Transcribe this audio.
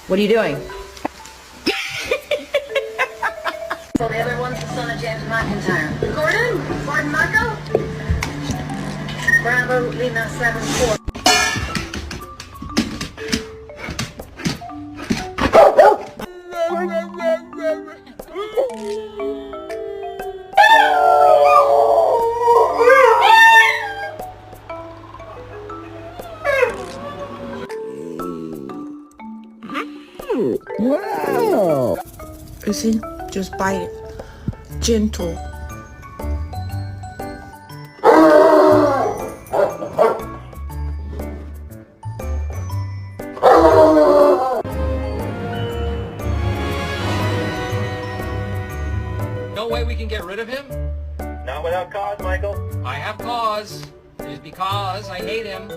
What are you doing? Well, the other one's the son of James McIntyre. Gordon Marco? Bravo, Lima 7-4. Wow. You see? Just bite it. Gentle. No way we can get rid of him? Not without cause, Michael. I have cause. It is because I hate him.